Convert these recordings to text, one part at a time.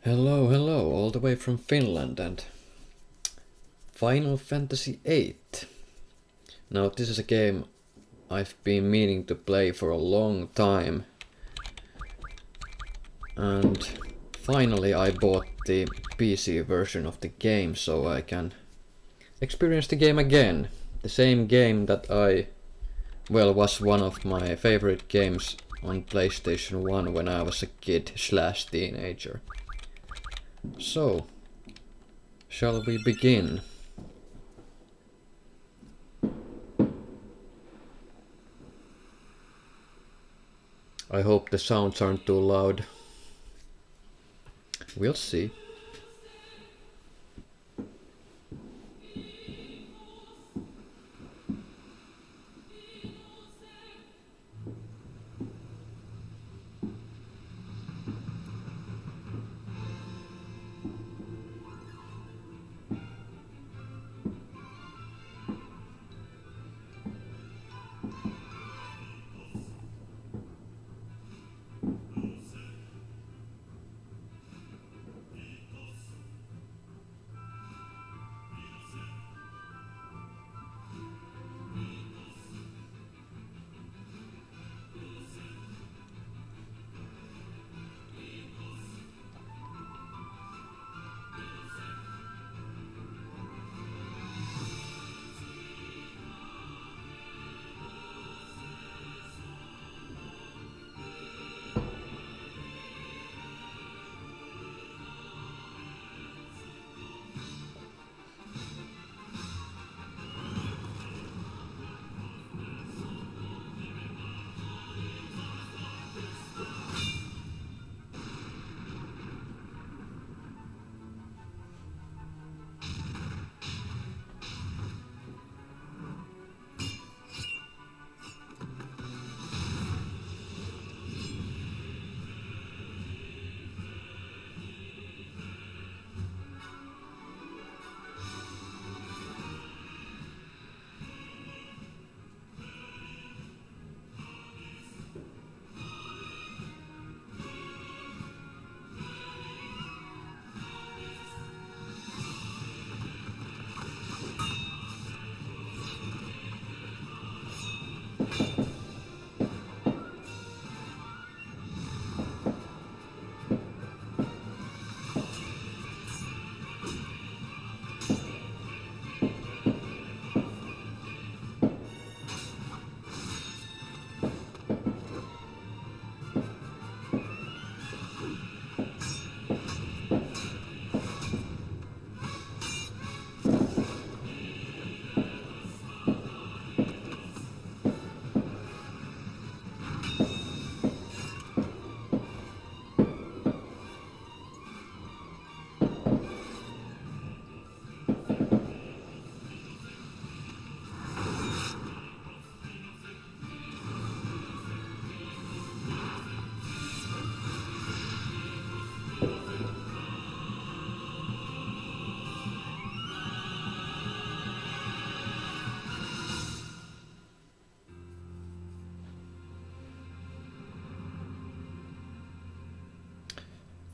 Hello, hello, all the way from Finland and Final Fantasy VIII. Now this is a game I've been meaning to play for a long time. And finally I bought the PC version of the game so I can experience the game again. The same game that was one of my favorite games on PlayStation 1 when I was a kid slash teenager. So, shall we begin? I hope the sounds aren't too loud. We'll see.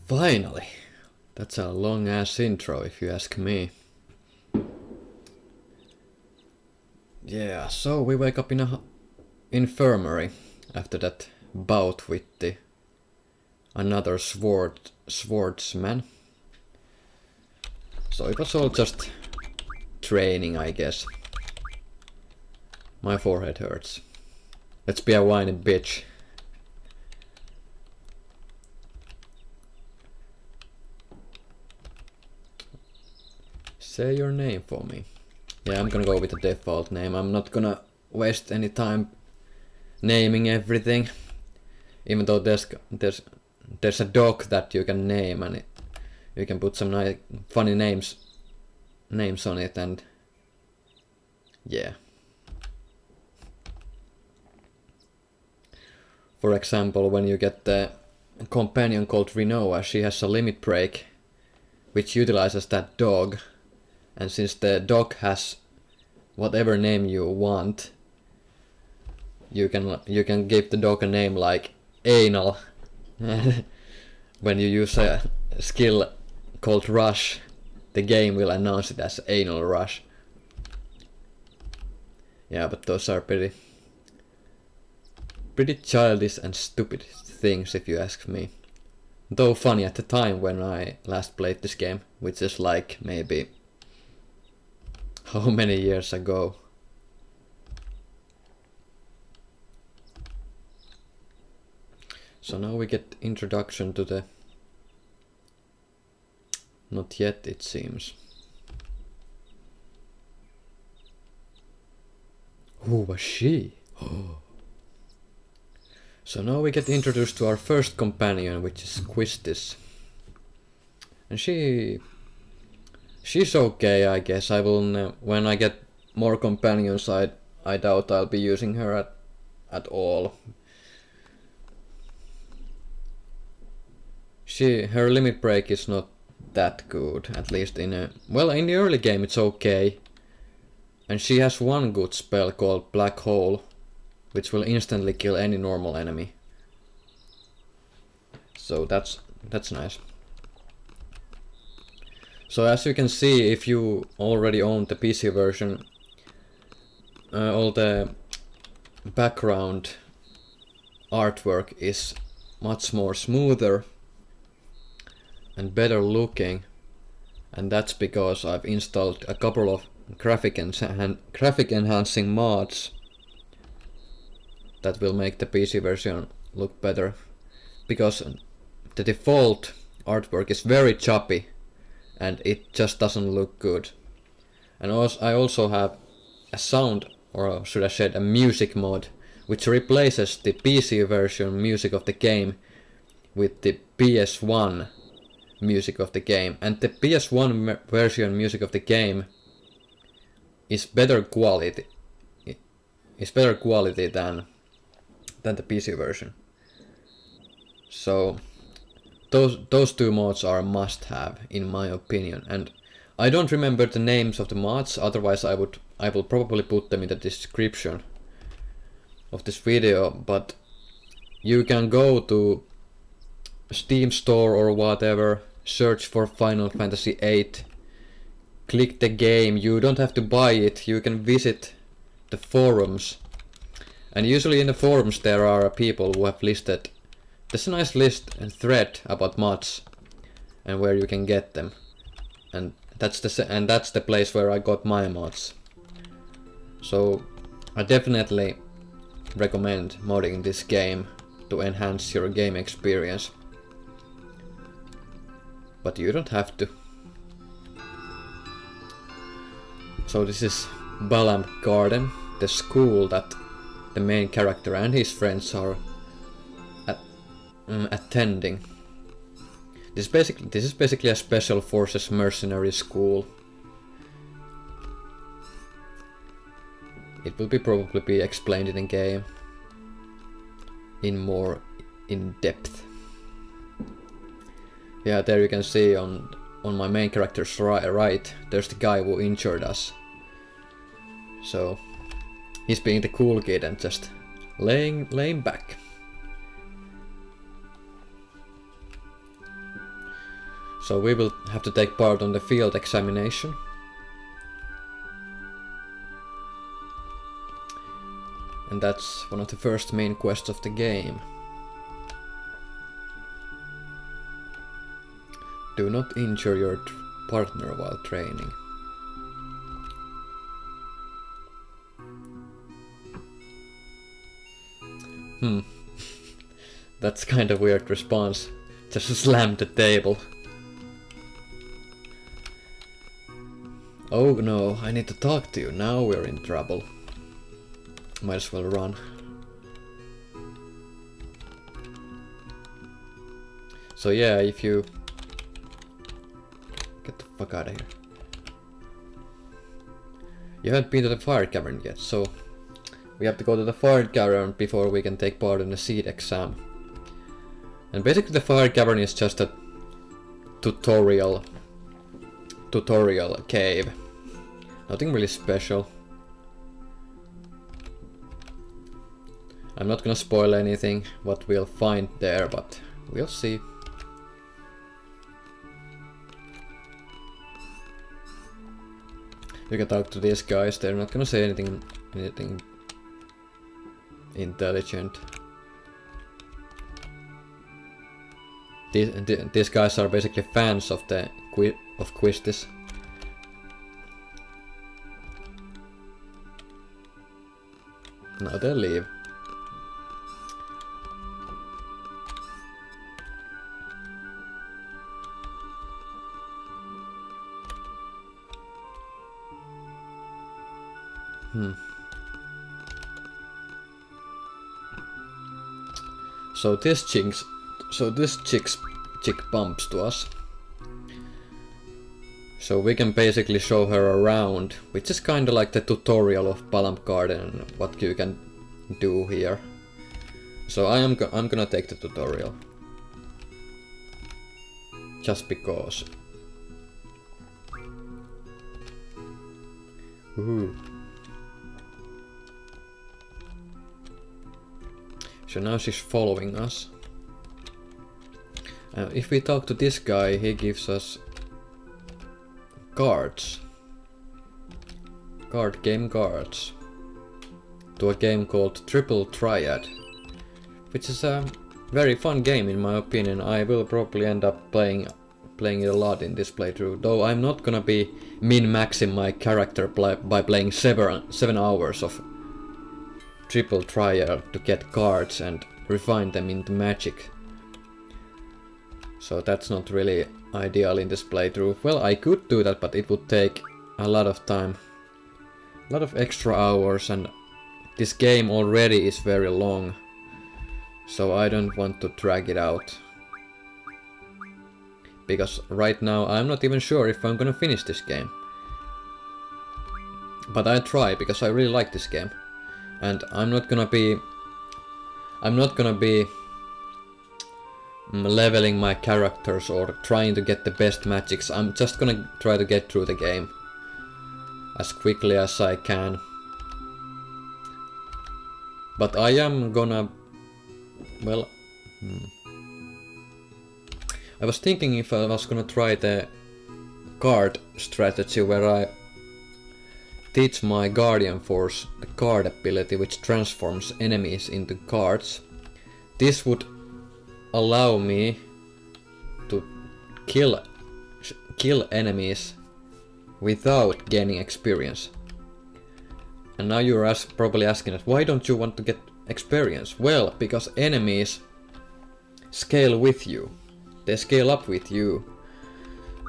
Finally! That's a long ass intro if you ask me. Yeah, so we wake up in a infirmary after that bout with another swordsman. So it was all just training, I guess. My forehead hurts. Let's be a whiny bitch. Say your name for me. Yeah, I'm gonna go with the default name. I'm not gonna waste any time naming everything. Even though there's a dog that you can name and you can put some nice funny names on it, and yeah. For example, when you get the companion called Rinoa, she has a limit break which utilizes that dog. And since the dog has whatever name you want, you can give the dog a name like Anal when you use a skill called Rush, the game will announce it as Anal Rush. Yeah, but those are pretty childish and stupid things if you ask me. Though funny at the time when I last played this game, which is like maybe how many years ago. So now we get introduction to the... Not yet, it seems. Who was she? So now we get introduced to our first companion, which is Quistis. And she's okay, I guess. I will when I get more companions, I doubt I'll be using her at all. Her limit break is not that good, at least in the early game it's okay. And she has one good spell called Black Hole, which will instantly kill any normal enemy. So that's nice. So as you can see, if you already own the PC version, all the background artwork is much more smoother and better looking, and that's because I've installed a couple of graphic enhancing mods that will make the PC version look better, because the default artwork is very choppy and it just doesn't look good. And I also have a sound, or should I say a music mod, which replaces the PC version music of the game with the PS1 music of the game, and the PS1 version music of the game is better quality. Is better quality than the PC version. So those two mods are a must-have in my opinion, and I don't remember the names of the mods. Otherwise, I will probably put them in the description of this video. But you can go to Steam store or whatever, search for Final Fantasy VIII, click the game. You don't have to buy it, you can visit the forums, and usually in the forums there are people who have listed, there's a nice list and thread about mods and where you can get them, and that's the place where I got my mods. So I definitely recommend modding this game to enhance your game experience. But you don't have to. So this is Balam Garden, the school that the main character and his friends are attending. This is basically a special forces mercenary school. It will probably be explained in the game in more in depth. Yeah, there you can see on my main character's right, there's the guy who injured us. So he's being the cool kid and just laying back. So we will have to take part on the field examination. And that's one of the first main quests of the game. Do not injure your partner while training. That's kind of weird response. Just slam the table. Oh no, I need to talk to you. Now we're in trouble. Might as well run. So yeah, if you... Get the fuck out of here. You haven't been to the fire cavern yet, so we have to go to the fire cavern before we can take part in the seed exam. And basically the fire cavern is just a tutorial cave. Nothing really special. I'm not gonna spoil anything what we'll find there, but we'll see. You can talk to these guys, they're not gonna say anything intelligent. These guys are basically fans of the Quistis. Now they'll leave. So this chick bumps to us. So we can basically show her around, which is kinda like the tutorial of Palm Garden and what you can do here. So I'm gonna take the tutorial. Just because. Woohoo. So now she's following us. If we talk to this guy, he gives us cards. Game cards. To a game called Triple Triad. Which is a very fun game in my opinion. I will probably end up playing it a lot in this playthrough. Though I'm not gonna be min-maxing my character by playing 7 hours of Triple Triad to get cards and refine them into magic. So that's not really ideal in this playthrough. Well, I could do that, but it would take a lot of time. A lot of extra hours, and this game already is very long. So I don't want to drag it out. Because right now I'm not even sure if I'm gonna finish this game. But I try, because I really like this game. And I'm not gonna be leveling my characters or trying to get the best magics. I'm just gonna try to get through the game as quickly as I can. But I am gonna... well... I was thinking if I was gonna try the card strategy where I teach my Guardian Force the card ability which transforms enemies into cards. This would allow me to kill enemies without gaining experience. And now you're probably asking us, why don't you want to get experience? Well, because enemies scale with you. They scale up with you.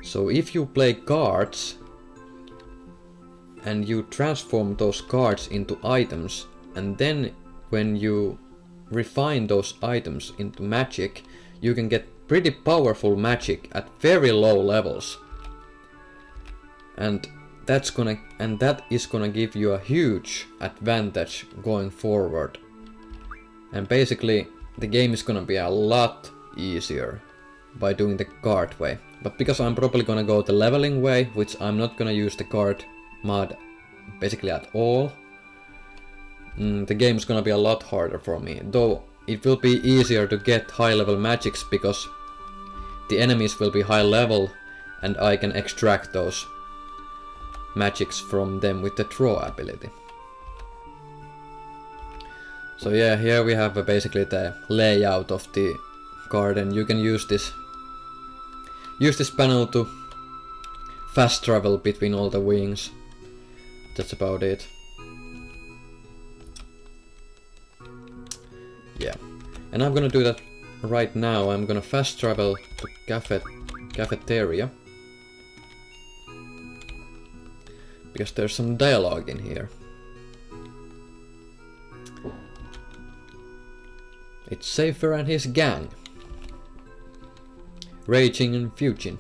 So if you play cards and you transform those cards into items, and then when you refine those items into magic, you can get pretty powerful magic at very low levels. And that is gonna give you a huge advantage going forward. And basically the game is gonna be a lot easier by doing the card way. But because I'm probably gonna go the leveling way, which I'm not gonna use the card mod basically at all, the game is gonna be a lot harder for me. Though it will be easier to get high level magics because the enemies will be high level and I can extract those magics from them with the draw ability. So yeah, here we have basically the layout of the garden. You can use this panel to fast travel between all the wings. That's about it. Yeah, and I'm gonna do that right now. I'm gonna fast travel to cafeteria because there's some dialogue in here. It's Safer and his gang, raging and fuging.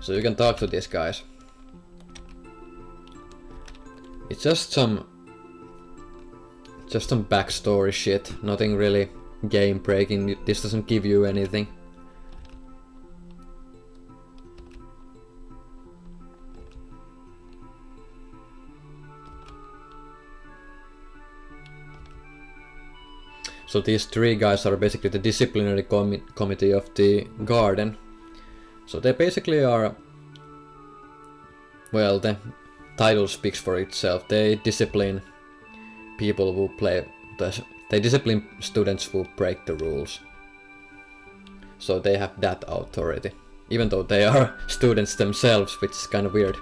So you can talk to these guys. It's just some backstory shit, nothing really game breaking. This doesn't give you anything. So these three guys are basically the disciplinary committee of the garden. So they basically are, well, the title speaks for itself. They discipline people who play, they discipline students who break the rules. So they have that authority, even though they are students themselves, which is kind of weird.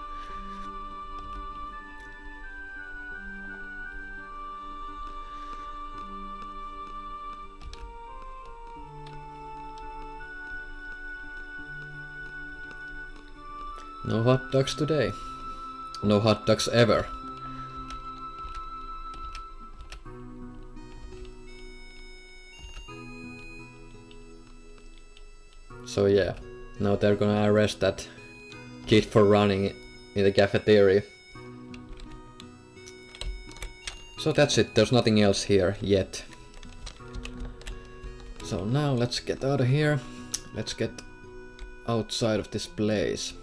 No hot dogs today. No hot dogs ever. So yeah, now they're gonna arrest that kid for running in the cafeteria. So that's it, there's nothing else here yet. So now let's get out of here. Let's get outside of this place.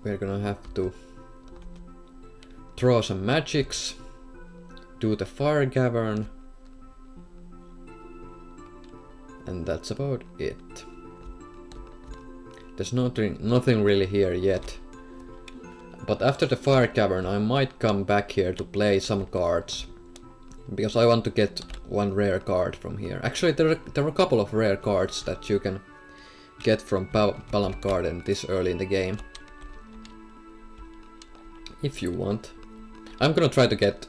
We're gonna have to throw some magics, do the fire cavern, and that's about it. There's nothing really here yet. But after the fire cavern I might come back here to play some cards, because I want to get one rare card from here. Actually there are a couple of rare cards that you can get from Balamb Garden this early in the game. If you want. I'm gonna try to get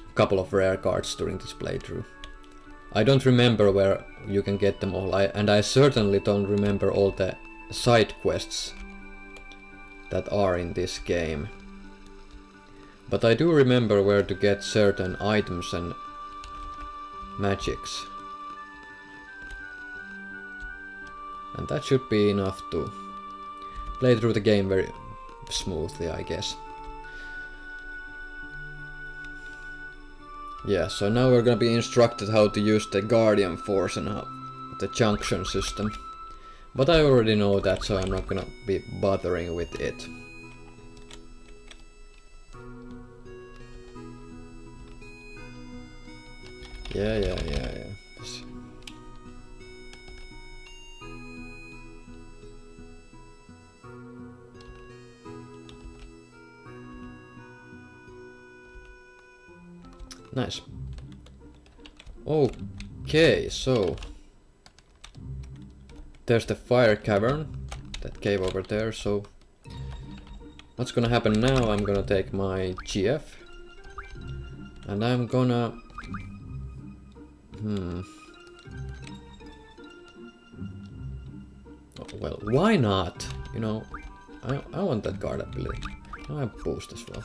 a couple of rare cards during this playthrough. I don't remember where you can get them all, and I certainly don't remember all the side quests that are in this game. But I do remember where to get certain items and magics. And that should be enough to play through the game very smoothly, I guess. Yeah, so now we're gonna be instructed how to use the Guardian Force and how the junction system. But I already know that, so I'm not gonna be bothering with it. Yeah. Nice. Okay, so there's the fire cavern, that cave over there. So what's gonna happen now? I'm gonna take my GF and I'm gonna well, why not? You know, I want that guard ability. I have boost as well.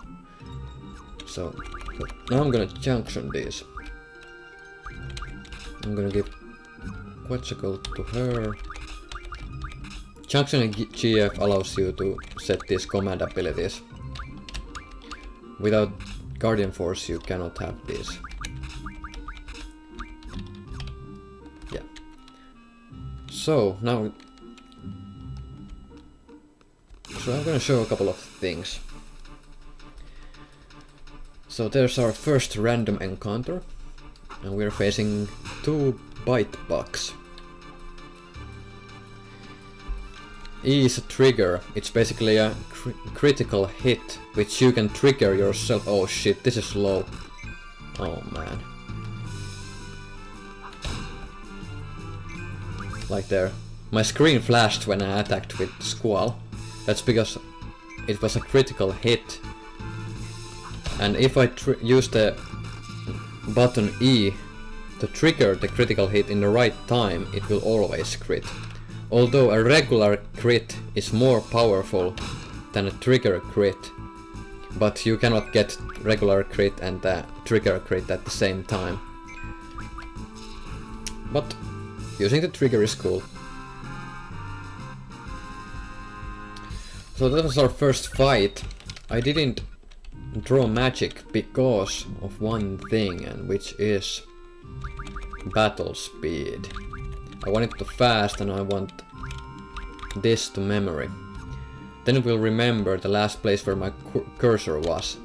So now I'm gonna junction these. I'm gonna give Quetzalcoatl to her. Junction GF allows you to set these command abilities. Without Guardian Force you cannot have these. Yeah. So now I'm gonna show a couple of things. So there's our first random encounter, and we're facing 2 bite bugs. E is a trigger. It's basically a critical hit, which you can trigger yourself. Oh shit, this is low. Oh man. Like there. My screen flashed when I attacked with Squall. That's because it was a critical hit. And if I use the button E to trigger the critical hit in the right time, it will always crit. Although a regular crit is more powerful than a trigger crit, but you cannot get regular crit and trigger crit at the same time. But using the trigger is cool. So that was our first fight. I didn't draw magic because of one thing, and which is battle speed. I want it to fast and I want this to memory. Then it will remember the last place where my cursor was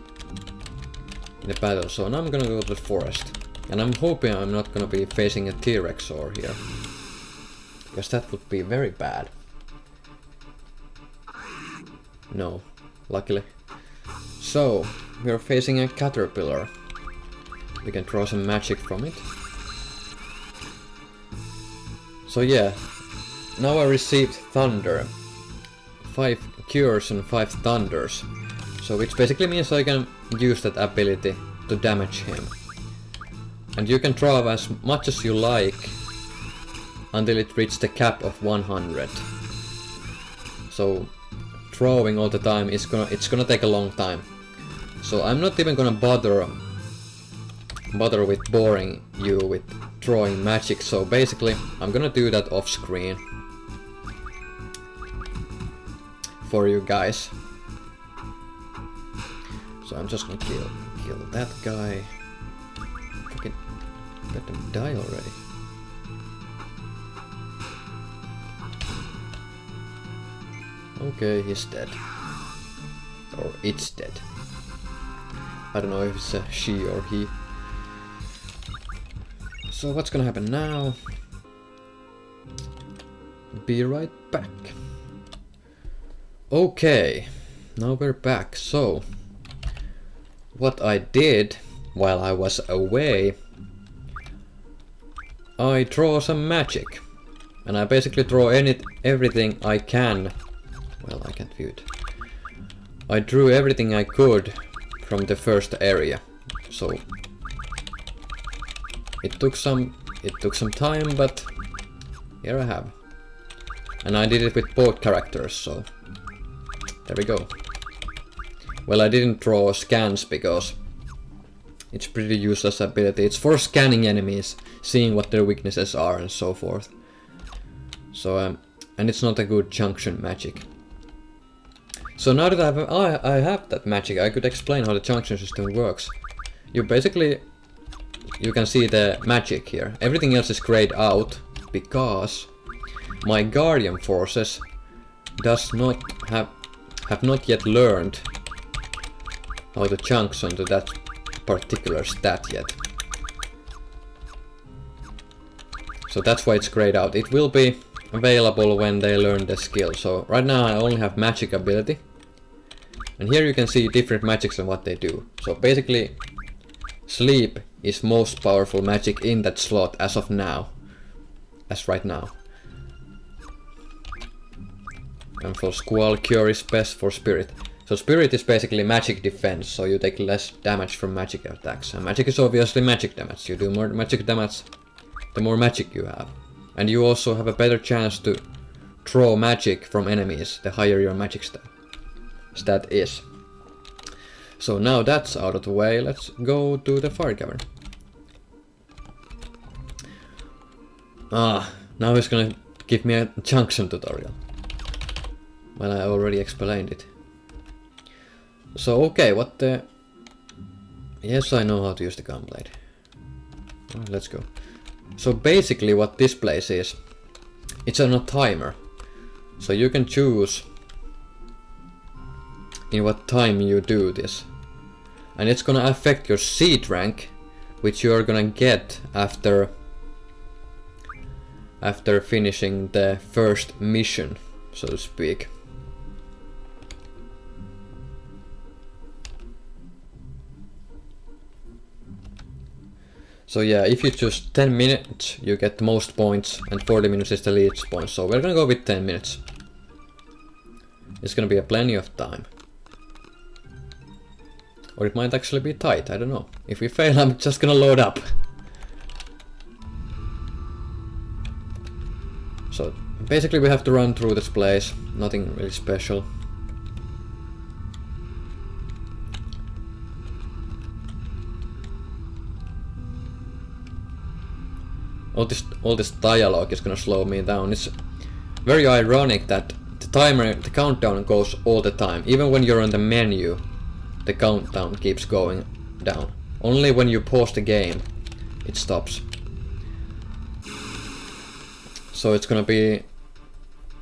in the battle. So now I'm gonna go to the forest. And I'm hoping I'm not gonna be facing a T-Rex or here. because that would be very bad. No, luckily. So, we're facing a caterpillar. We can draw some magic from it. So yeah, now I received Thunder. 5 cures and 5 thunders. So which basically means I can use that ability to damage him. And you can draw as much as you like until it reaches the cap of 100. So drawing all the time is it's gonna take a long time. So I'm not even gonna bother with boring you with drawing magic. So basically I'm gonna do that off screen for you guys. So I'm just gonna kill that guy. Fucking let them die already. Okay, he's dead. Or it's dead. I don't know if it's a she or he. So what's gonna happen now? Be right back. Okay, now we're back. So, what I did while I was away, I draw some magic. And I basically draw everything I can. Well, I can't view it. I drew everything I could from the first area. So it took some time, but here I have. And I did it with both characters, so there we go. Well, I didn't draw scans because it's pretty useless ability. It's for scanning enemies, seeing what their weaknesses are and so forth. So and it's not a good junction magic. So now that I have that magic, I could explain how the junction system works. You can see the magic here. Everything else is grayed out because my guardian forces have not yet learned how to junction to that particular stat yet. So that's why it's grayed out. It will be available when they learn the skill. So right now I only have magic ability. And here you can see different magics and what they do. So basically, sleep is most powerful magic in that slot as of now. As right now. And for Squall, Cure is best for Spirit. So Spirit is basically magic defense, so you take less damage from magic attacks. And magic is obviously magic damage. You do more magic damage, the more magic you have. And you also have a better chance to draw magic from enemies, the higher your magic stat is. So now that's out of the way, let's go to the fire cavern. Now he's gonna give me a junction tutorial. Well, I already explained it. So okay, what the... Yes, I know how to use the gunblade. Alright, let's go. So basically what this place is, it's on a timer. So you can choose in what time you do this. And it's gonna affect your seed rank, which you are gonna get after finishing the first mission, so to speak. So yeah, if you choose 10 minutes, you get the most points, and 40 minutes is the least points. So we're gonna go with 10 minutes. It's gonna be a plenty of time. Or it might actually be tight, I don't know. If we fail, I'm just gonna load up. So basically we have to run through this place, nothing really special. All this dialogue is gonna slow me down. It's very ironic that the countdown goes all the time. Even when you're on the menu, the countdown keeps going down. Only when you pause the game, it stops. So it's gonna be...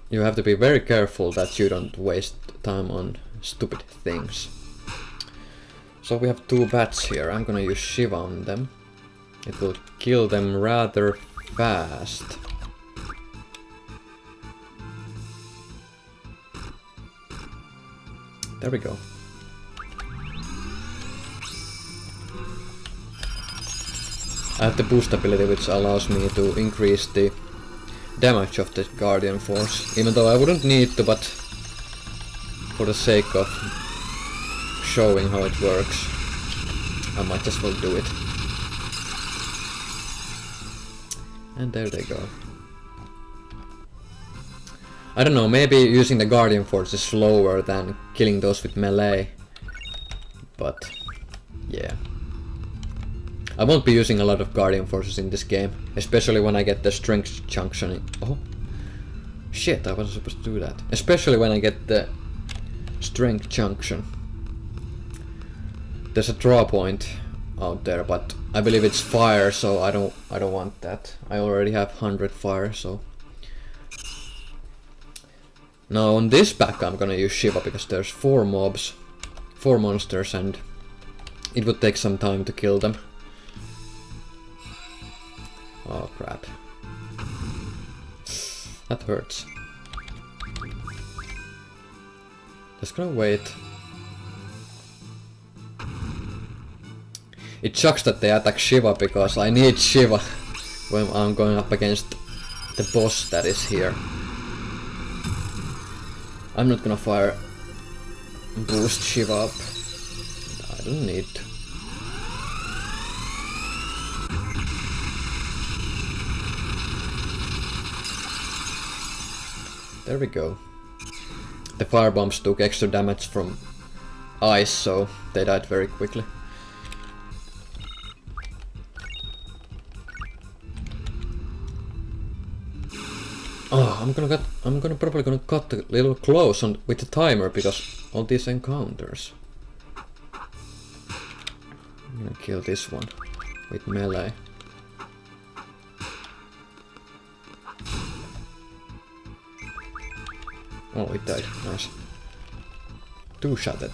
You have to be very careful that you don't waste time on stupid things. So we have 2 bats here. I'm gonna use Shiva on them. It will kill them rather fast. There we go. I have the boost ability which allows me to increase the damage of the Guardian Force, even though I wouldn't need to, but for the sake of showing how it works, I might as well do it. And there they go. I don't know, maybe using the Guardian Force is slower than killing those with melee, but yeah. I won't be using a lot of Guardian Forces in this game, especially when I get the strength junction. Oh! Shit, I wasn't supposed to do that. Especially when I get the strength junction. There's a draw point out there, but I believe it's fire, so I don't want that. I already have 100 fire, so... Now on this pack I'm gonna use Shiva because there's 4 mobs, 4 monsters, and it would take some time to kill them. Oh crap. That hurts. Just gonna wait. It sucks that they attack Shiva because I need Shiva when I'm going up against the boss that is here. I'm not gonna fire boost Shiva up. I don't need to. There we go. The fire bombs took extra damage from ice, so they died very quickly. Oh, I'm probably gonna cut a little close on with the timer because all these encounters. I'm gonna kill this one with melee. Oh, it died. Nice. 2-shotted.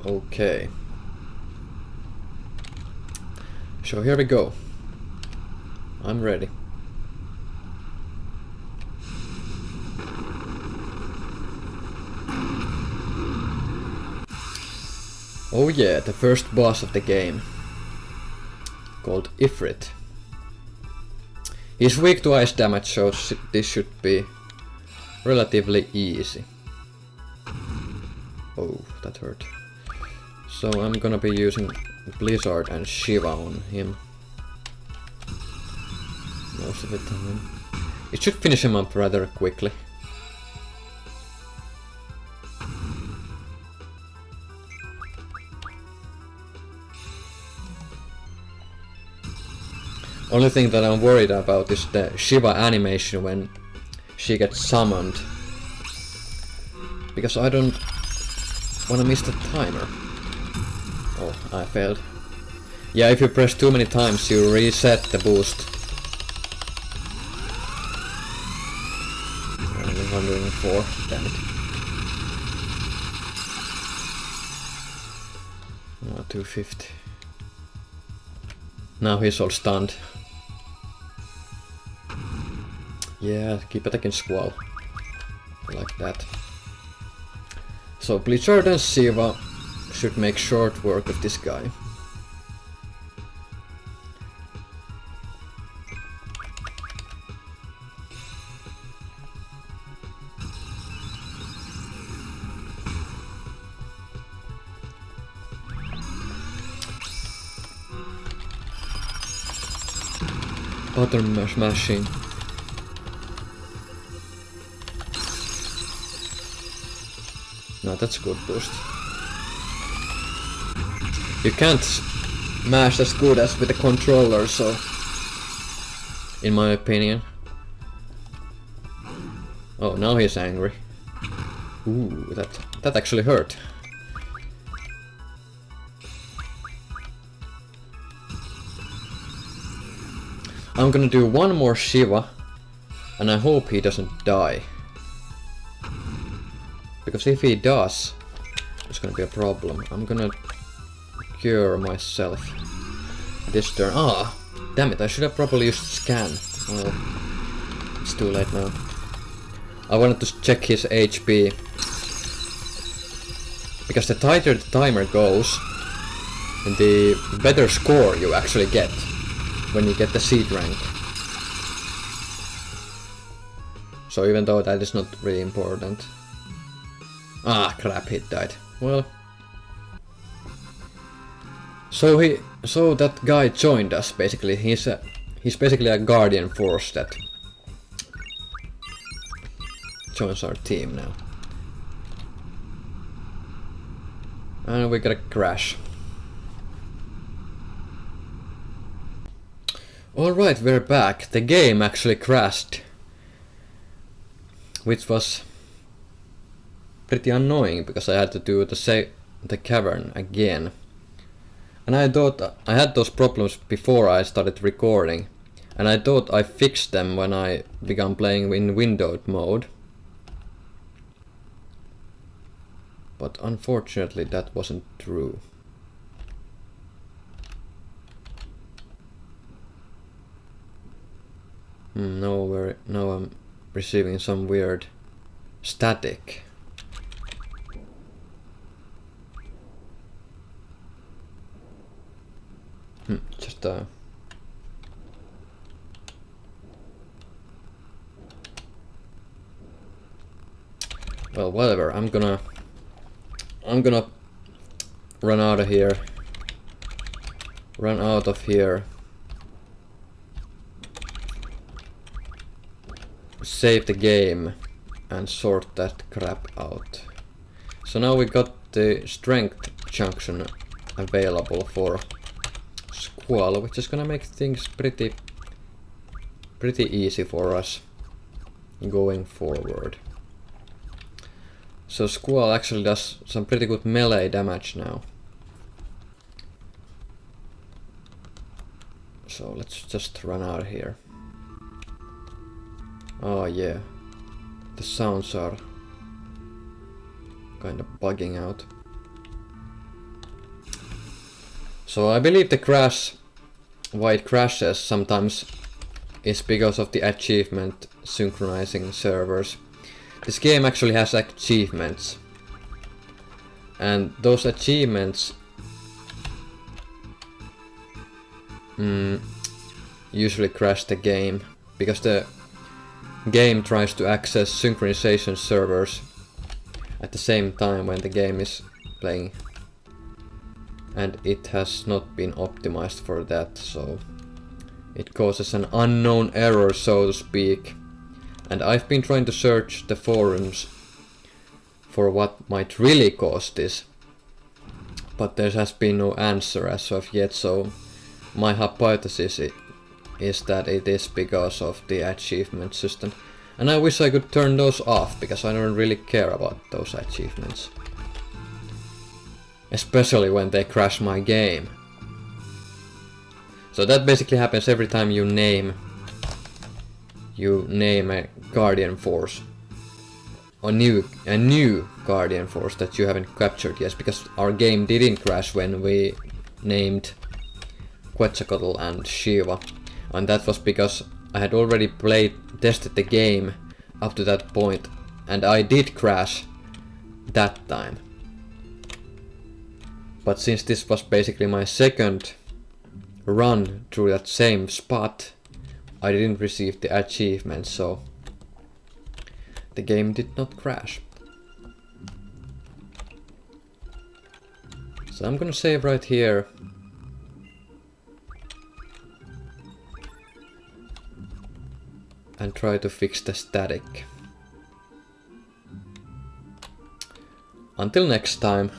Okay. So here we go. I'm ready. Oh yeah, the first boss of the game, called Ifrit. He's weak to ice damage, so this should be relatively easy. Oh, that hurt. So I'm gonna be using Blizzard and Shiva on him most of the time. It should finish him up rather quickly. Only thing that I'm worried about is the Shiva animation when she gets summoned. Because I don't wanna miss the timer. Oh, I failed. Yeah, if you press too many times you reset the boost. Only 104, damn it. Oh, 250. Now he's all stunned. Yeah, keep attacking Squall. Like that. So Blizzard and Shiva should make short work of this guy. Button smashing. No, that's a good boost. You can't smash as good as with the controller, so in my opinion. Oh, now he's angry. Ooh, that actually hurt. I'm gonna do one more Shiva, and I hope he doesn't die. Because if he does, it's gonna be a problem. I'm gonna cure myself this turn. Ah, damn it! I should have probably used scan. Well, it's too late now. I wanted to check his HP because the tighter the timer goes, the better score you actually get when you get the seed rank. So even though that is not really important. Ah, crap! He died. Well. So that guy joined us basically. He's basically a guardian force that joins our team now. And we got a crash. Alright, we're back. The game actually crashed. Which was pretty annoying because I had to do the cavern again. And I thought I had those problems before I started recording, and I thought I fixed them when I began playing in windowed mode. But unfortunately that wasn't true. Now I'm receiving some weird static. Just well, whatever. I'm gonna run out of here. Run out of here. Save the game and sort that crap out. So now we got the strength junction available for Squall, which is gonna make things pretty easy for us going forward. So Squall actually does some pretty good melee damage now. So let's just run out of here. Oh yeah, the sounds are kind of bugging out. So I believe the crash, why it crashes sometimes, is because of the achievement synchronizing servers. This game actually has achievements, and those achievements usually crash the game because the game tries to access synchronization servers at the same time when the game is playing, and it has not been optimized for that, so it causes an unknown error, so to speak. And I've been trying to search the forums for what might really cause this, but there has been no answer as of yet, so my hypothesis is that it is because of the achievement system. And I wish I could turn those off, because I don't really care about those achievements. Especially when they crash my game. So that basically happens every time you name a guardian force. A new guardian force that you haven't captured yet, because our game didn't crash when we named Quetzalcoatl and Shiva. And that was because I had already tested the game up to that point, and I did crash that time. But since this was basically my second run through that same spot, I didn't receive the achievement, so the game did not crash. So I'm gonna save right here. And try to fix the static. Until next time.